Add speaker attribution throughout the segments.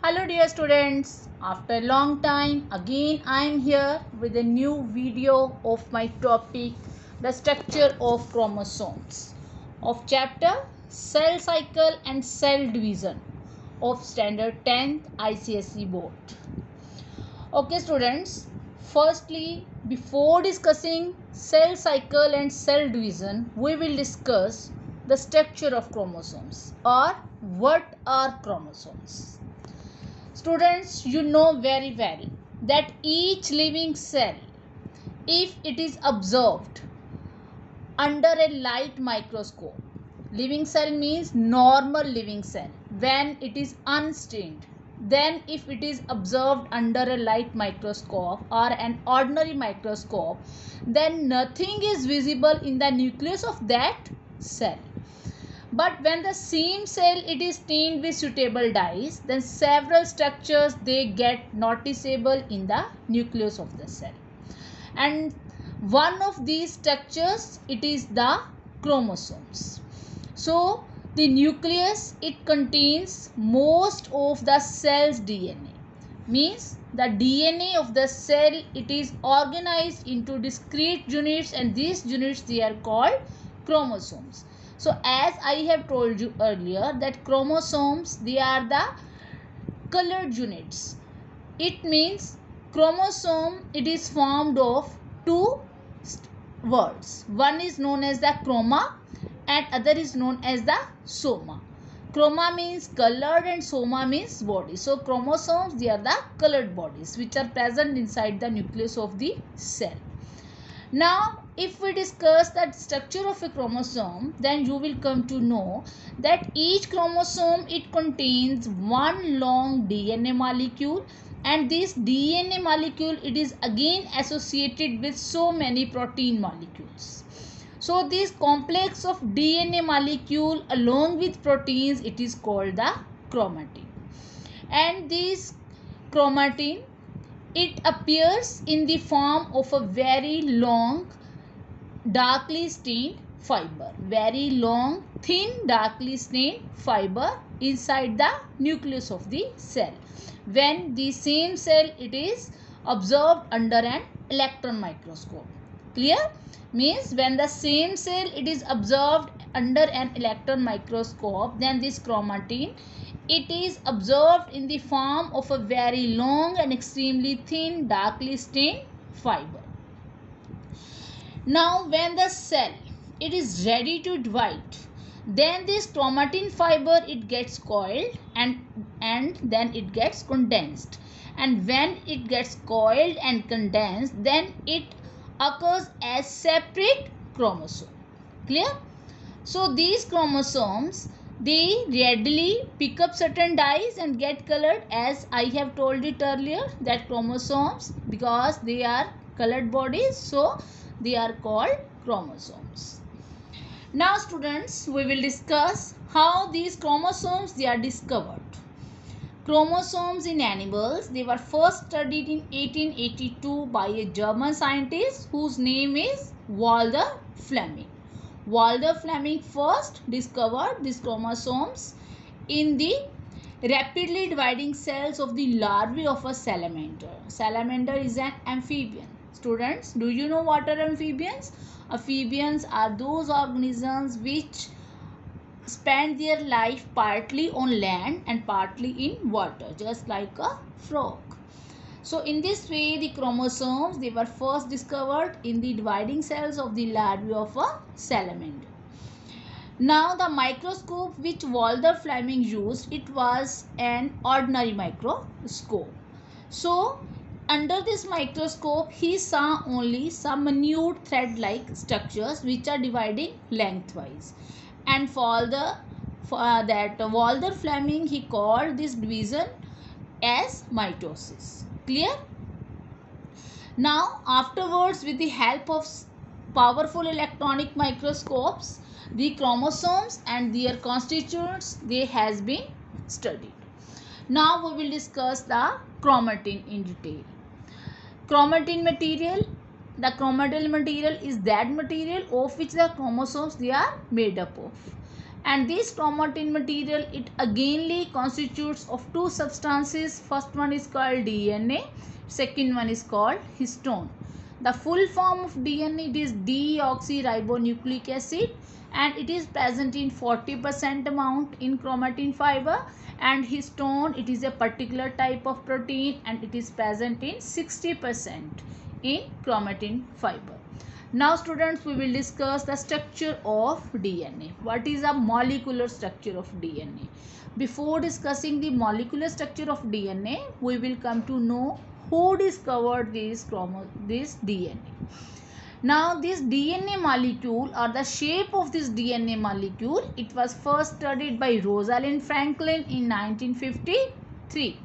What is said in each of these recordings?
Speaker 1: Hello dear students, after a long time again I am here with a new video of my topic, the structure of chromosomes of chapter Cell Cycle and Cell Division of standard 10th ICSE board. Okay students, firstly before discussing cell cycle and cell division, we will discuss the structure of chromosomes or what are chromosomes. Students, you know very well that each living cell, if it is observed under a light microscope, living cell means normal living cell when it is unstained. Then if it is observed under a light microscope or an ordinary microscope, then nothing is visible in the nucleus of that cell. But when the same cell it is stained with suitable dyes, then several structures they get noticeable in the nucleus of the cell. And one of these structures, it is the chromosomes. So the nucleus, it contains most of the cell's DNA. Means the DNA of the cell, it is organized into discrete units, and these units they are called chromosomes. So as I have told you earlier that chromosomes, they are the colored units. It means chromosome, it is formed of two words. One is known as the chroma and other is known as the soma. Chroma means colored and soma means body. So chromosomes, they are the colored bodies which are present inside the nucleus of the cell. Now, if we discuss the structure of a chromosome, then you will come to know that each chromosome, it contains one long DNA molecule, and this DNA molecule, it is again associated with so many protein molecules. So this complex of DNA molecule along with proteins, it is called the chromatin. And this chromatin, it appears in the form of a very long darkly stained fiber, very long thin darkly stained fiber inside the nucleus of the cell, when the same cell it is observed under an electron microscope. Clear? Means when the same cell it is observed under an electron microscope, then this chromatin, it is observed in the form of a very long and extremely thin darkly stained fiber. Now when the cell it is ready to divide, then this chromatin fiber it gets coiled and then it gets condensed. And when it gets coiled and condensed, then it occurs as separate chromosome. Clear? So these chromosomes, they readily pick up certain dyes and get colored, as I have told it earlier that chromosomes, because they are colored bodies, so they are called chromosomes. Now students, we will discuss how these chromosomes they are discovered. Chromosomes in animals, they were first studied in 1882 by a German scientist whose name is Walter Fleming. Walter Fleming first discovered these chromosomes in the rapidly dividing cells of the larvae of a salamander. Salamander is an amphibian. Students, do you know what are amphibians? Amphibians are those organisms which spend their life partly on land and partly in water, just like a frog. So in this way, the chromosomes, they were first discovered in the dividing cells of the larvae of a salamander. Now the microscope which Walter Fleming used, it was an ordinary microscope. So under this microscope, he saw only some minute thread-like structures which are dividing lengthwise. And Walter Fleming, he called this division as mitosis. Clear? Now afterwards, with the help of powerful electronic microscopes, the chromosomes and their constituents, they has been studied. Now we will discuss the chromatin in detail. Chromatin material, the chromatin material is that material of which the chromosomes they are made up of. And this chromatin material, it againly constitutes of two substances. First one is called DNA, second one is called histone. The full form of DNA, it is deoxyribonucleic acid, and it is present in 40% amount in chromatin fiber. And histone, it is a particular type of protein, and it is present in 60% in chromatin fiber. Now students, we will discuss the structure of DNA. What is the molecular structure of DNA? Before discussing the molecular structure of DNA, we will come to know who discovered this DNA. Now this DNA molecule, or the shape of this DNA molecule, it was first studied by Rosalind Franklin in 1953.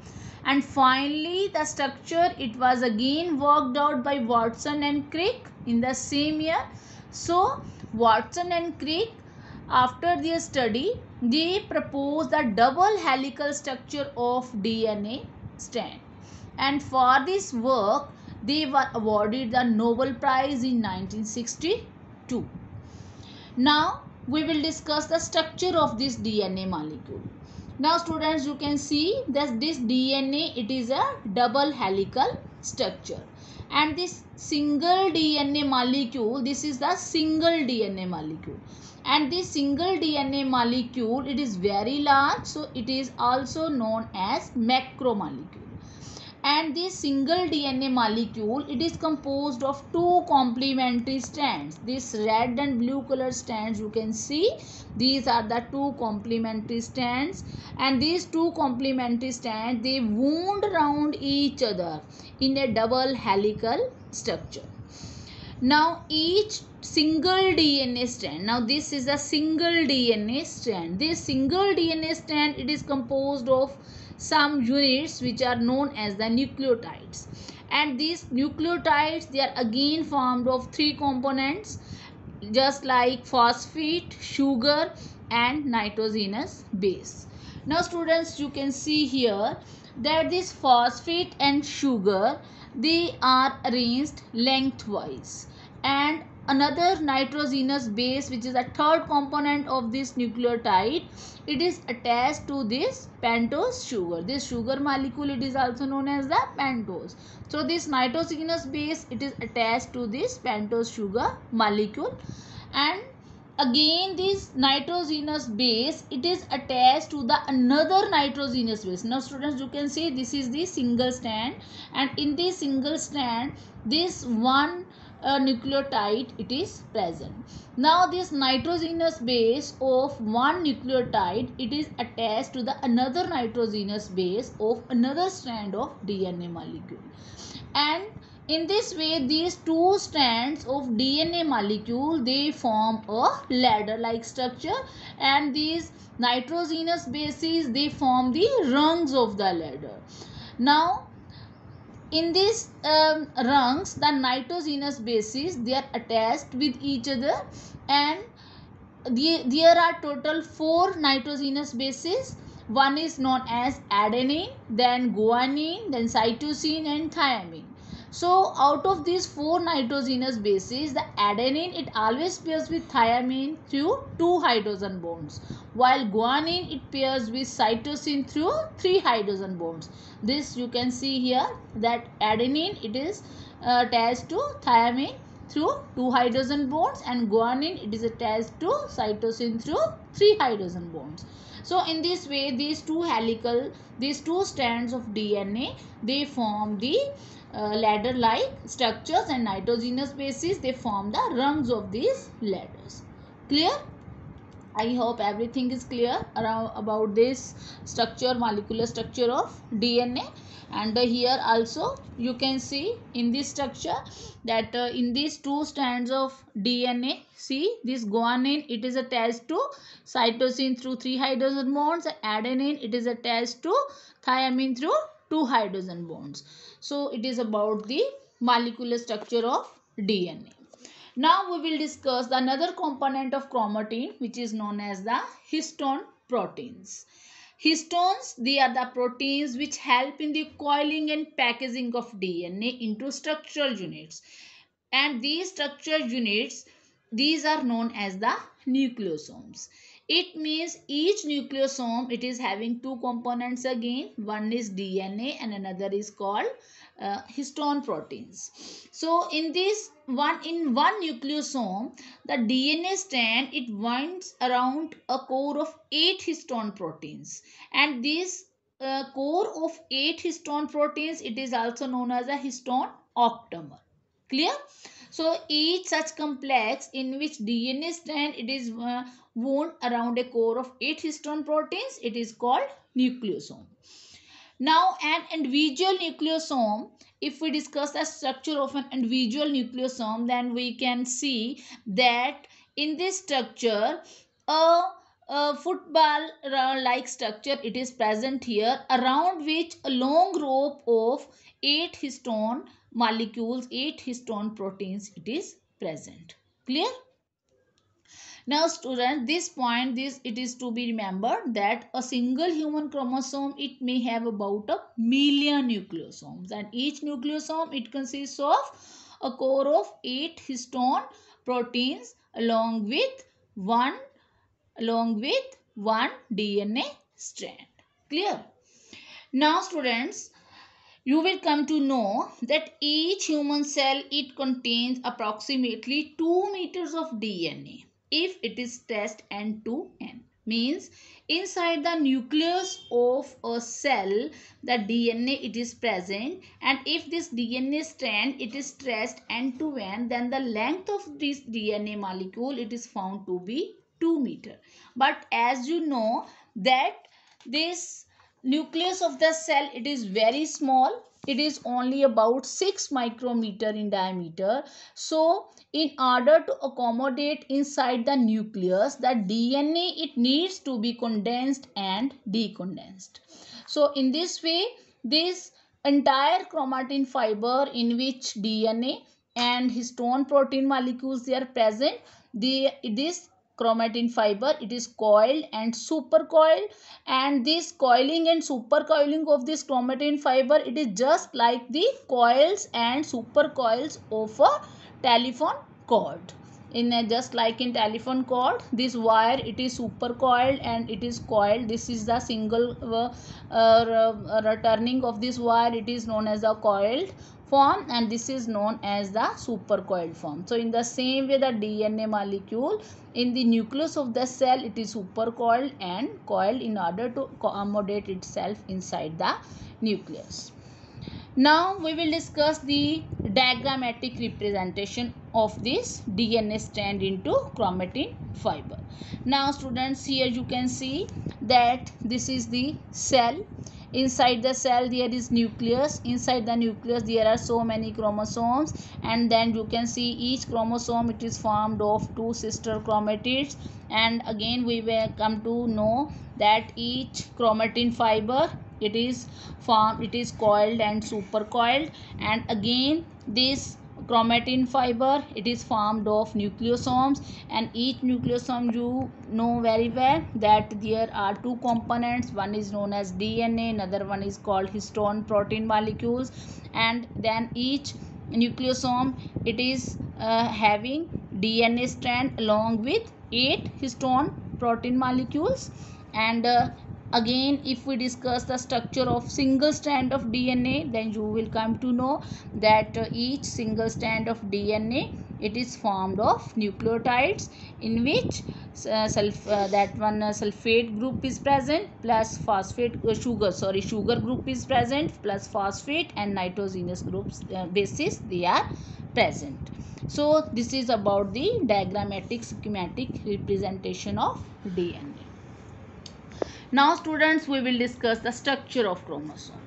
Speaker 1: And finally the structure, it was again worked out by Watson and Crick in the same year. So Watson and Crick, after their study, they proposed the double helical structure of DNA strand. And for this work, they were awarded the Nobel Prize in 1962. Now we will discuss the structure of this DNA molecule. Now students, you can see that this DNA, it is a double helical structure. And this single DNA molecule, this is the single DNA molecule. And this single DNA molecule, it is very large, so it is also known as macromolecule. And this single DNA molecule, it is composed of two complementary strands. This red and blue color strands, you can see, these are the two complementary strands. And these two complementary strands, they wound around each other in a double helical structure. Now each single DNA strand, now this is a single DNA strand. This single DNA strand, it is composed of some units which are known as the nucleotides. And these nucleotides, they are again formed of three components, just like phosphate, sugar and nitrogenous base. Now students, you can see here that this phosphate and sugar, they are arranged lengthwise, and another nitrogenous base, which is a third component of this nucleotide, it is attached to this pentose sugar. This sugar molecule, it is also known as the pentose. So this nitrogenous base, it is attached to this pentose sugar molecule. And again this nitrogenous base, it is attached to the another nitrogenous base. Now students, you can see this is the single strand, and in this single strand, this one nucleotide, it is present. Now this nitrogenous base of one nucleotide, it is attached to the another nitrogenous base of another strand of DNA molecule. And in this way, these two strands of DNA molecule, they form a ladder like structure, and these nitrogenous bases, they form the rungs of the ladder. Now in these rungs, the nitrogenous bases, they are attached with each other, and there are total 4 nitrogenous bases. One is known as adenine, then guanine, then cytosine and thymine. So out of these 4 nitrogenous bases, the adenine, it always pairs with thymine through 2 hydrogen bonds, while guanine, it pairs with cytosine through 3 hydrogen bonds. This you can see here that adenine, it is attached to thymine through 2 hydrogen bonds, and guanine, it is attached to cytosine through 3 hydrogen bonds. So in this way, these two strands of DNA, they form the ladder like structures, and nitrogenous bases, they form the rungs of these ladders. Clear? I hope everything is clear around about this structure, molecular structure of DNA. And here also you can see in this structure that in these two strands of DNA, see this guanine, it is attached to cytosine through 3 hydrogen bonds, and adenine, it is attached to thymine through 2 hydrogen bonds. So it is about the molecular structure of DNA. Now we will discuss the another component of chromatin, which is known as the histone proteins. Histones, they are the proteins which help in the coiling and packaging of DNA into structural units. And these structural units, these are known as the nucleosomes. It means each nucleosome, it is having two components again. One is DNA and another is called histone proteins. So in one nucleosome, the DNA strand, it winds around a core of 8 histone proteins, and this core of 8 histone proteins, it is also known as a histone octamer. Clear? So each such complex in which DNA strand, it is wound around a core of 8 histone proteins, it is called nucleosome. Now an individual nucleosome, if we discuss the structure of an individual nucleosome, then we can see that in this structure a football like structure, it is present here, around which a long rope of 8 histone molecules, 8 histone proteins, it is present. Clear? Now student, this point, this it is to be remembered that a single human chromosome, it may have about a million nucleosomes, and each nucleosome, it consists of a core of 8 histone proteins along with one DNA strand. Clear? Now students, you will come to know that each human cell, it contains approximately 2 meters of DNA if it is stressed end to end. Means inside the nucleus of a cell, the DNA, it is present, and if this DNA strand, it is stressed end to end, then the length of this DNA molecule, it is found to be 2 meter. But as you know that this nucleus of the cell, it is very small, it is only about 6 micrometer in diameter. So in order to accommodate inside the nucleus, the DNA, it needs to be condensed and decondensed. So in this way, this entire chromatin fiber in which DNA and histone protein molecules, they are present, this chromatin fiber, it is coiled and supercoiled, and this coiling and supercoiling of this chromatin fiber, it is just like the coils and supercoils of a telephone cord. Just like in telephone cord, this wire, it is supercoiled and it is coiled. This is the single returning of this wire, it is known as a coiled form, and this is known as the supercoiled form. So in the same way, the DNA molecule in the nucleus of the cell, it is supercoiled and coiled in order to accommodate itself inside the nucleus. Now we will discuss the diagrammatic representation of this DNA strand into chromatin fiber. Now students, here you can see that this is the cell. Inside the cell, there is nucleus. Inside the nucleus, there are so many chromosomes, and then you can see each chromosome, it is formed of 2 sister chromatids. And again we will come to know that each chromatin fiber, it is formed, it is coiled and supercoiled, and again this chromatin fiber, it is formed of nucleosomes, and each nucleosome, you know very well that there are 2 components. One is known as DNA, another one is called histone protein molecules, and then each nucleosome, it is having DNA strand along with 8 histone protein molecules. And again, if we discuss the structure of single strand of DNA, then you will come to know that each single strand of DNA, it is formed of nucleotides, in which sulfate group is present plus phosphate sugar group is present plus phosphate and nitrogenous groups bases, they are present. So this is about the diagrammatic schematic representation of DNA. Now students, we will discuss the structure of chromosome.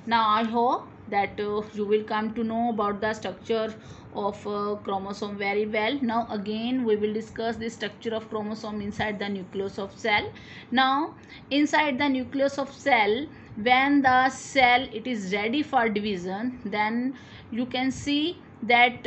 Speaker 1: Now I hope that you will come to know about the structure of chromosome very well. Now again we will discuss the structure of chromosome inside the nucleus of cell. Now inside the nucleus of cell, when the cell, it is ready for division, then you can see that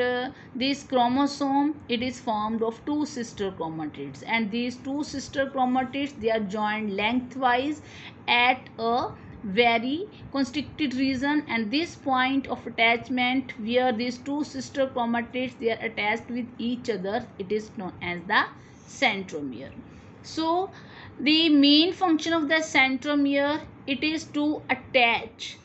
Speaker 1: this chromosome, it is formed of 2 sister chromatids, and these 2 sister chromatids, they are joined lengthwise at a very constricted region, and this point of attachment where these 2 sister chromatids, they are attached with each other, it is known as the centromere. So the main function of the centromere, it is to attach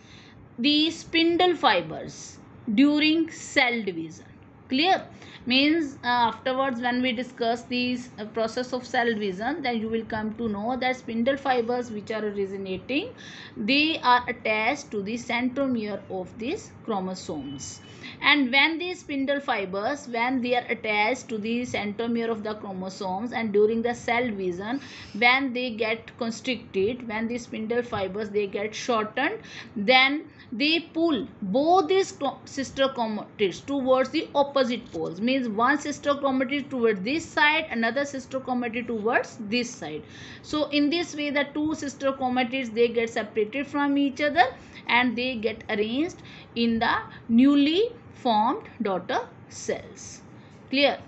Speaker 1: the spindle fibers during cell division. Clear? Means afterwards when we discuss this process of cell division, then you will come to know that spindle fibers which are originating, they are attached to the centromere of these chromosomes. And when these spindle fibers, when they are attached to the centromere of the chromosomes, and during the cell division, when they get constricted, when the spindle fibers they get shortened, then they pull both these sister chromatids towards the opposite poles. Means one sister chromatid towards this side, another sister chromatid towards this side. So in this way the two sister chromatids they get separated from each other and they get arranged in the newly formed daughter cells. Clear?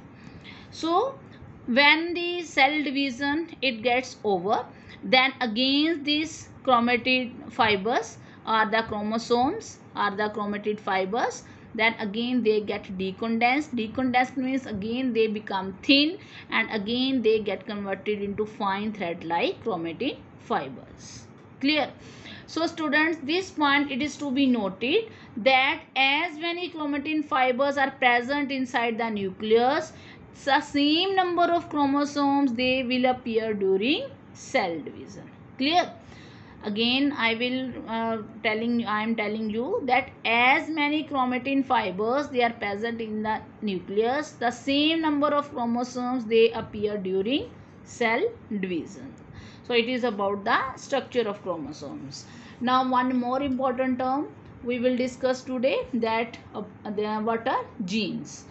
Speaker 1: So when the cell division it gets over, then again these chromatid fibers or the chromosomes or the chromatid fibers, then again they get decondensed. Decondensed means again they become thin and again they get converted into fine thread like chromatin fibers. Clear? So students, this point it is to be noted that as many chromatin fibers are present inside the nucleus, the same number of chromosomes they will appear during cell division. Clear? Again I am telling you that as many chromatin fibers they are present in the nucleus, the same number of chromosomes they appear during cell division. So it is about the structure of chromosomes. Now one more important term we will discuss today, that what are genes.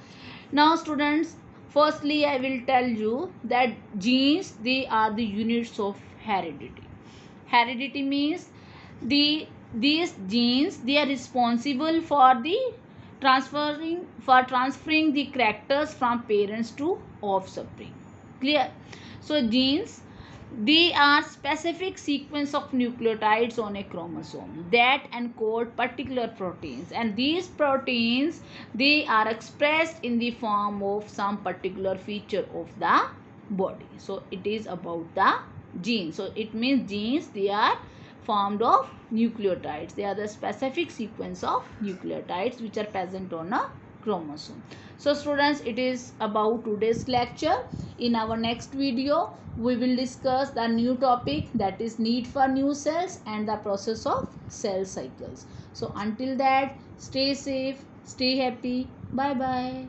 Speaker 1: Now students, firstly I will tell you that genes they are the units of heredity. Heredity means these genes they are responsible for the transferring the characters from parents to offspring. Clear? So genes they are specific sequence of nucleotides on a chromosome that encode particular proteins, and these proteins they are expressed in the form of some particular feature of the body. So it is about the genes. So it means genes they are formed of nucleotides. They are the specific sequence of nucleotides which are present on a chromosome. So students, it is about today's lecture. In our next video we will discuss the new topic, that is need for new cells and the process of cell cycles. So until that, stay safe, stay happy. Bye bye.